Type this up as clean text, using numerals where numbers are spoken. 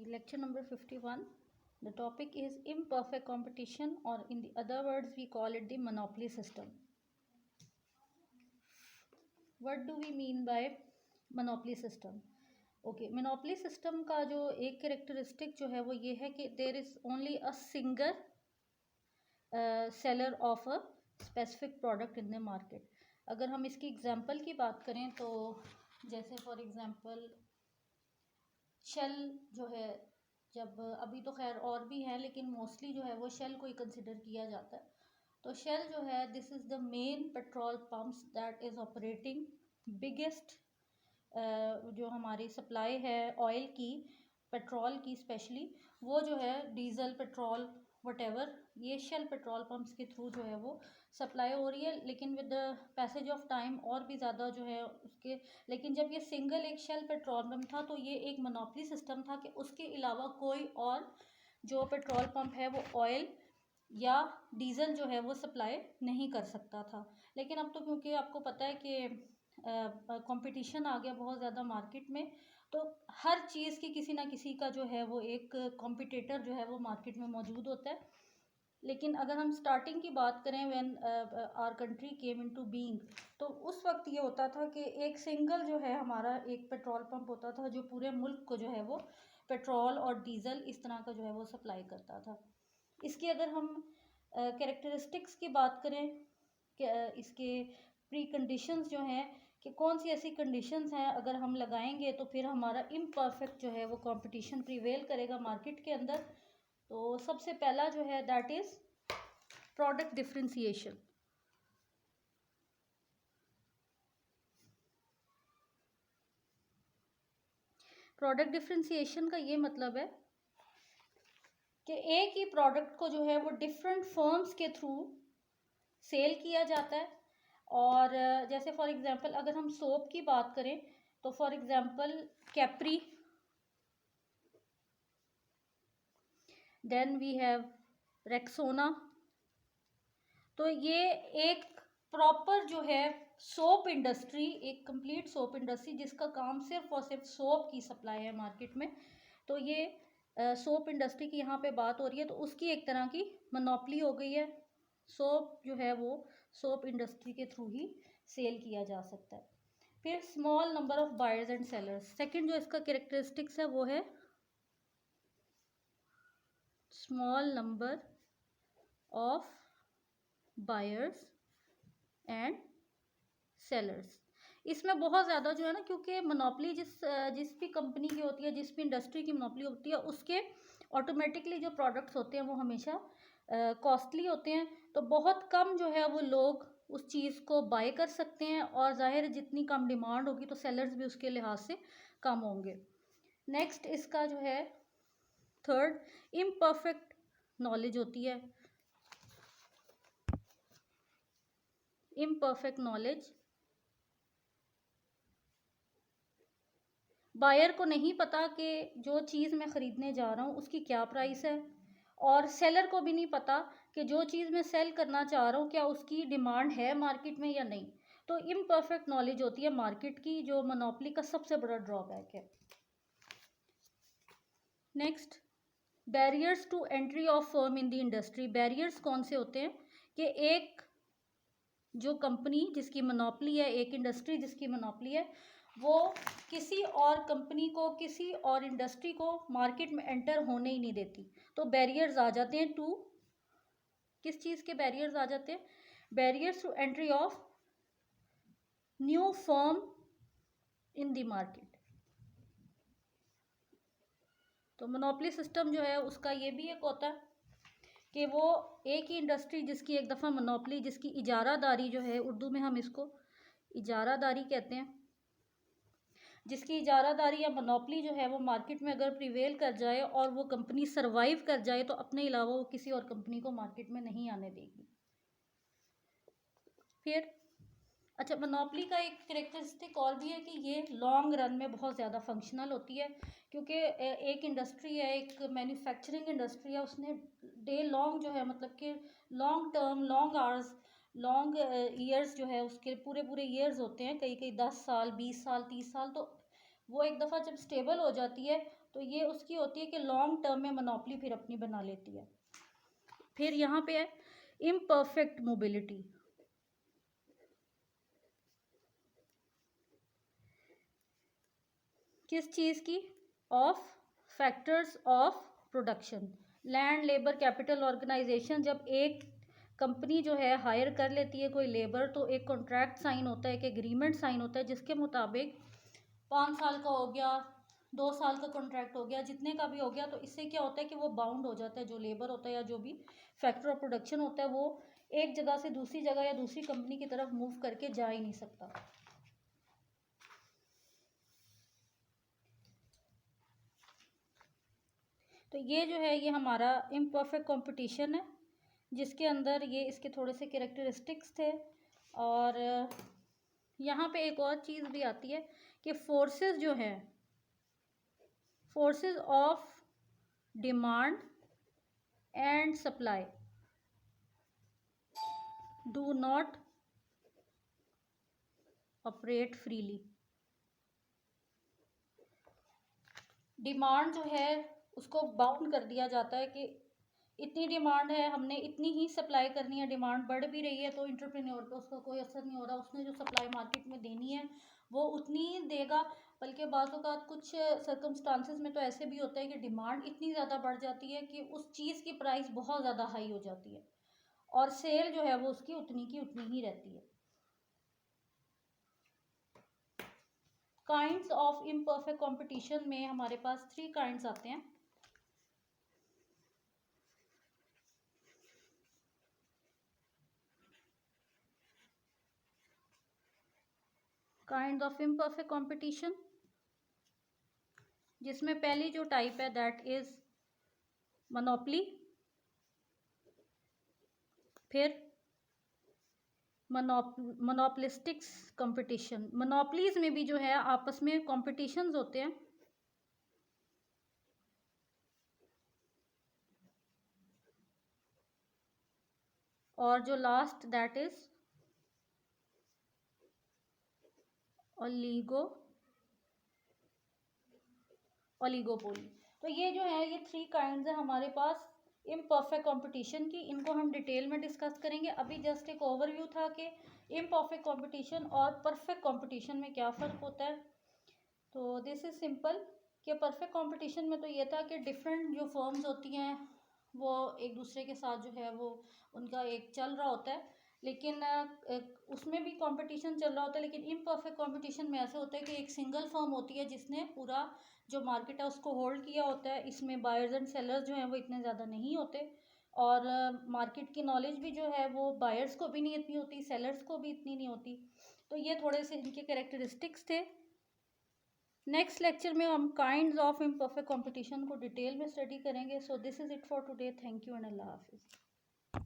Lecture number 51. The topic is imperfect competition, or in the other words we call it the monopoly system. What do we mean by monopoly system? Okay, monopoly system का जो एक characteristic जो है वो ये है कि there is only a single seller of a specific product in the market. अगर हम इसकी एग्जांपल की बात करें तो जैसे फॉर एग्जांपल शेल जो है, जब अभी तो खैर और भी हैं लेकिन मोस्टली जो है वो शेल को ही कंसिडर किया जाता है। तो शेल जो है this is the main petrol pumps that is operating biggest जो हमारी सप्लाई है ऑयल की, पेट्रोल की स्पेशली, वो जो है डीज़ल पेट्रोल वटेवर, ये शेल पेट्रोल पम्प्स के थ्रू जो है वो सप्लाई हो रही है। लेकिन with the passage of time और भी ज़्यादा जो है उसके, लेकिन जब ये सिंगल एक शेल पेट्रोल पम्प था तो ये एक मोनोपोली सिस्टम था कि उसके अलावा कोई और जो पेट्रोल पंप है वो ऑयल या डीज़ल जो है वो सप्लाई नहीं कर सकता था। लेकिन अब तो क्योंकि आपको पता है कि कंपटीशन आ गया बहुत ज़्यादा मार्केट में, तो हर चीज़ की किसी ना किसी का जो है वो एक कॉम्पिटिटर जो है वो मार्केट में मौजूद होता है। लेकिन अगर हम स्टार्टिंग की बात करें when our country came into being, तो उस वक्त ये होता था कि एक सिंगल जो है हमारा एक पेट्रोल पंप होता था जो पूरे मुल्क को जो है वो पेट्रोल और डीज़ल इस तरह का जो है वो सप्लाई करता था। इसकी अगर हम कैरेक्टरिस्टिक्स की बात करें कि इसके प्री कंडीशंस जो हैं कि कौन सी ऐसी कंडीशंस हैं अगर हम लगाएंगे तो फिर हमारा इम्परफेक्ट जो है वो कंपटीशन प्रिवेल करेगा मार्केट के अंदर। तो सबसे पहला जो है that is product differentiation. Product differentiation का ये मतलब है कि एक ही प्रोडक्ट को जो है वो डिफरेंट फर्म्स के थ्रू सेल किया जाता है। और जैसे फॉर एग्जांपल अगर हम सोप की बात करें तो for example Capri, then we have Rexona. तो ये एक प्रॉपर जो है सोप इंडस्ट्री, एक कंप्लीट सोप इंडस्ट्री जिसका काम सिर्फ और सिर्फ सोप की सप्लाई है मार्केट में। तो ये सोप इंडस्ट्री की यहाँ पे बात हो रही है, तो उसकी एक तरह की मोनोपोली हो गई है। सोप जो है वो सोप इंडस्ट्री के थ्रू ही सेल किया जा सकता है। फिर small number of buyers and sellers, second जो इसका कैरेक्टरिस्टिक्स है वो है small number of buyers and sellers. इसमें बहुत ज़्यादा जो है ना, क्योंकि मोनोपोली जिस भी कंपनी की होती है, जिस भी इंडस्ट्री की मोनोपोली होती है, उसके ऑटोमेटिकली जो प्रोडक्ट्स होते हैं वो हमेशा कॉस्टली होते हैं। तो बहुत कम जो है वो लोग उस चीज़ को बाय कर सकते हैं, और ज़ाहिर है जितनी कम डिमांड होगी तो सेलर्स भी उसके लिहाज से कम होंगे। नेक्स्ट इसका जो है थर्ड, इम्परफेक्ट नॉलेज होती है। इम्परफेक्ट नॉलेज, बायर को नहीं पता कि जो चीज़ मैं ख़रीदने जा रहा हूँ उसकी क्या प्राइस है, और सेलर को भी नहीं पता कि जो चीज़ मैं सेल करना चाह रहा हूँ क्या उसकी डिमांड है मार्केट में या नहीं। तो इम्परफेक्ट नॉलेज होती है मार्केट की, जो मोनोपोली का सबसे बड़ा ड्रॉबैक है। Next, barriers to entry of firm in the industry. Barriers कौन से होते हैं कि एक जो कंपनी जिसकी मोनोपोली है, एक इंडस्ट्री जिसकी मोनोपोली है, वो किसी और कंपनी को, किसी और इंडस्ट्री को मार्केट में एंटर होने ही नहीं देती। तो बैरियर्स आ जाते हैं टू, किस चीज़ के बैरियर्स आ जाते हैं? Barriers to entry of new firm in the market. तो मोनोपोली सिस्टम जो है उसका ये भी एक होता है कि वो एक ही इंडस्ट्री जिसकी एक दफ़ा मोनोपोली, जिसकी इजारादारी जो है, उर्दू में हम इसको इजारादारी कहते हैं, जिसकी इजारादारी या मोनोपोली जो है वो मार्केट में अगर प्रिवेल कर जाए और वो कंपनी सरवाइव कर जाए तो अपने अलावा वो किसी और कंपनी को मार्केट में नहीं आने देगी। फिर अच्छा, मोनोपोली का एक कैरेक्टरिस्टिक और भी है कि ये लॉन्ग रन में बहुत ज़्यादा फंक्शनल होती है, क्योंकि एक इंडस्ट्री है, एक मैन्युफैक्चरिंग इंडस्ट्री है, उसने डे लॉन्ग जो है, मतलब कि long term, long hours, long years जो है उसके पूरे पूरे ईयर्स होते हैं, कई कई 10 साल, 20 साल, 30 साल। तो वो एक दफ़ा जब स्टेबल हो जाती है तो ये उसकी होती है कि लॉन्ग टर्म में मोनोपोली फिर अपनी बना लेती है। फिर यहाँ पे है इम्परफेक्ट मोबिलिटी। किस चीज़ की? Of factors of production. Land, labour, capital, organisation. जब एक कंपनी जो है हायर कर लेती है कोई लेबर, तो एक कॉन्ट्रैक्ट साइन होता है, एक एग्रीमेंट साइन होता है, जिसके मुताबिक 5 साल का हो गया, 2 साल का कॉन्ट्रैक्ट हो गया, जितने का भी हो गया, तो इससे क्या होता है कि वो बाउंड हो जाता है। जो लेबर होता है या जो भी फैक्टर ऑफ प्रोडक्शन होता है, वो एक जगह से दूसरी जगह या दूसरी कंपनी की तरफ मूव करके जा ही नहीं सकता। तो ये जो है ये हमारा इम्परफेक्ट कंपटीशन है, जिसके अंदर ये इसके थोड़े से कैरेक्टरिस्टिक्स थे। और यहाँ पे एक और चीज़ भी आती है कि फोर्सेस जो हैं, forces of demand and supply do not operate freely. Demand जो है उसको बाउंड कर दिया जाता है कि इतनी डिमांड है, हमने इतनी ही सप्लाई करनी है। डिमांड बढ़ भी रही है तो इंटरप्रेन्योर पे उसका कोई असर नहीं हो रहा, उसने जो सप्लाई मार्केट में देनी है वो उतनी ही देगा। बल्कि बाज़ औक़ात कुछ सर्कमस्टांसेस में तो ऐसे भी होता है कि डिमांड इतनी ज़्यादा बढ़ जाती है कि उस चीज़ की प्राइस बहुत ज़्यादा हाई हो जाती है और सेल जो है वो उसकी उतनी की उतनी ही रहती है। काइंड्स ऑफ इम्परफेक्ट कंपटीशन में हमारे पास 3 काइंड्स आते हैं। काइंड ऑफ इम्परफेक्ट कंपटीशन, जिसमें पहली जो टाइप है दैट इज मोनोपोली, फिर मोनोपोलिस्टिक्स कंपटीशन। मोनोपोलीज में भी जो है आपस में कॉम्पिटिशन्स होते हैं। और जो लास्ट दैट इज ओलिगोपोली। तो ये जो है ये 3 काइंड्स है हमारे पास इम्परफेक्ट कंपटीशन की। इनको हम डिटेल में डिस्कस करेंगे। अभी जस्ट एक ओवरव्यू था कि इम्परफेक्ट कंपटीशन और परफेक्ट कंपटीशन में क्या फ़र्क होता है। तो दिस इज़ सिंपल कि परफेक्ट कंपटीशन में तो ये था कि डिफरेंट जो फर्म्स होती हैं वो एक दूसरे के साथ जो है वो उनका एक चल रहा होता है, लेकिन उसमें भी कंपटीशन चल रहा होता है। लेकिन इम्परफेक्ट कंपटीशन में ऐसा होता है कि एक सिंगल फर्म होती है जिसने पूरा जो मार्केट है उसको होल्ड किया होता है। इसमें बायर्स एंड सेलर्स जो हैं वो इतने ज़्यादा नहीं होते और मार्केट की नॉलेज भी जो है वो बायर्स को भी नहीं इतनी होती, सेलर्स को भी इतनी नहीं होती। तो ये थोड़े से इनके कैरेक्टरिस्टिक्स थे। नेक्स्ट लेक्चर में हम काइंड्स ऑफ इम्परफेक्ट कंपटीशन को डिटेल में स्टडी करेंगे। So this is it for today. Thank you and अल्लाह हाफिज़।